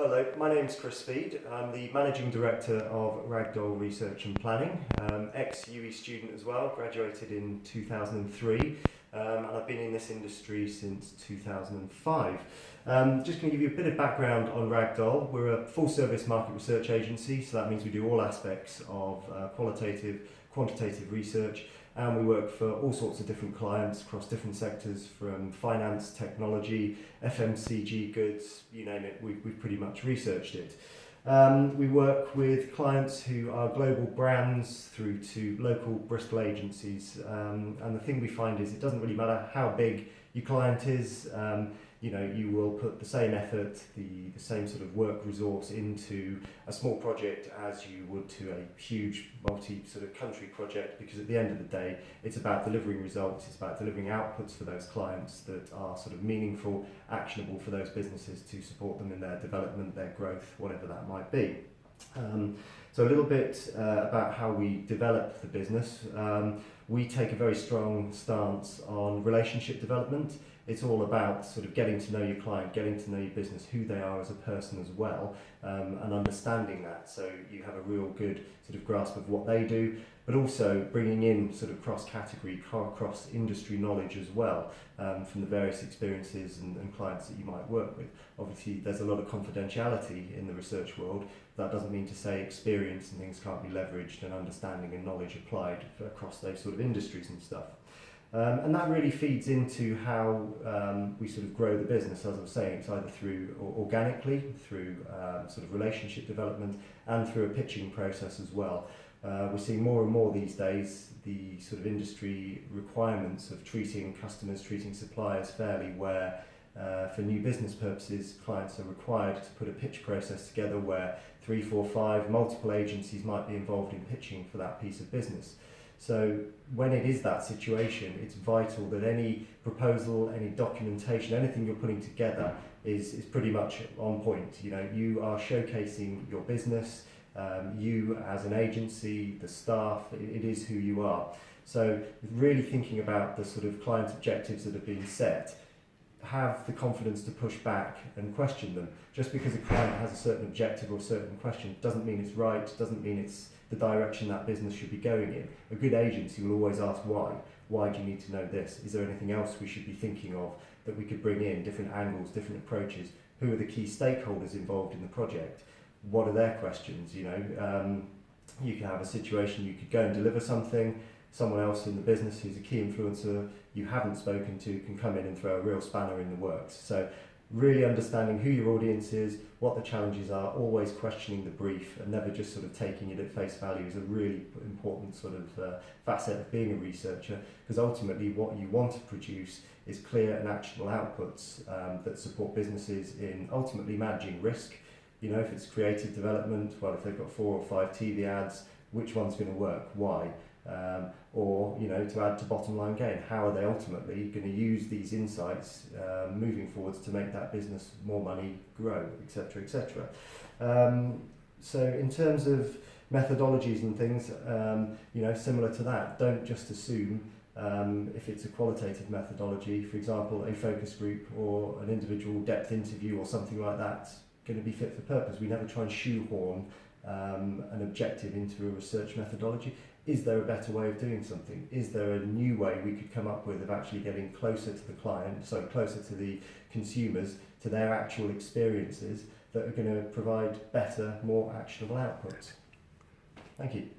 Hello, my name's Chris Speed. I'm the Managing Director of Ragdoll Research and Planning, ex-UE student as well, graduated in 2003, and I've been in this industry since 2005. Just going to give you a bit of background on Ragdoll. We're a full-service market research agency, so that means we do all aspects of qualitative, quantitative research, and we work for all sorts of different clients across different sectors, from finance, technology, FMCG goods, you name it, we've pretty much researched it. We work with clients who are global brands through to local Bristol agencies, and the thing we find is it doesn't really matter how big your client is. You will put the same effort, the same sort of work resource into a small project as you would to a huge country project, because at the end of the day it's about delivering results, it's about delivering outputs for those clients that are sort of meaningful, actionable for those businesses to support them in their development, their growth, whatever that might be. So a little bit about how we develop the business. We take a very strong stance on relationship development. It's all about sort of getting to know your client, getting to know your business, who they are as a person as well, and understanding that, so you have a real good sort of grasp of what they do, but also bringing in sort of cross-category, cross-industry knowledge as well, from the various experiences and clients that you might work with. Obviously, there's a lot of confidentiality in the research world. That doesn't mean to say experience and things can't be leveraged and understanding and knowledge applied across those sort of industries and stuff. And that really feeds into how we sort of grow the business. As I was saying, it's either through organically, through sort of relationship development, and through a pitching process as well. We're seeing more and more these days the sort of industry requirements of treating customers, treating suppliers fairly, where for new business purposes, clients are required to put a pitch process together where 3, 4, 5 multiple agencies might be involved in pitching for that piece of business. So when it is that situation, it's vital that any proposal, any documentation, anything you're putting together is pretty much on point. You know, you are showcasing your business, you as an agency, the staff, it is who you are. So really thinking about the sort of client objectives that have been set, have the confidence to push back and question them. Just because a client has a certain objective or a certain question doesn't mean it's right, doesn't mean it's the direction that business should be going in. A good agency will always ask why. Why do you need to know this? Is there anything else we should be thinking of that we could bring in, different angles, different approaches? Who are the key stakeholders involved in the project? What are their questions? You can have a situation, you could go and deliver something, someone else in the business who's a key influencer you haven't spoken to can come in and throw a real spanner in the works. So really understanding who your audience is, what the challenges are, always questioning the brief and never just sort of taking it at face value is a really important sort of facet of being a researcher, because ultimately what you want to produce is clear and actionable outputs that support businesses in ultimately managing risk. You know, if it's creative development, well, if they've got 4 or 5 TV ads, which one's going to work? Why? Or, you know, to add to bottom line gain, how are they ultimately going to use these insights moving forwards to make that business more money, grow, etc., etc. So in terms of methodologies and things, similar to that, don't just assume if it's a qualitative methodology, for example, a focus group or an individual depth interview or something like that, going to be fit for purpose. We never try and shoehorn an objective into a research methodology. Is there a better way of doing something? Is there a new way we could come up with of actually getting closer to the client, so closer to the consumers, to their actual experiences that are going to provide better, more actionable outputs? Thank you.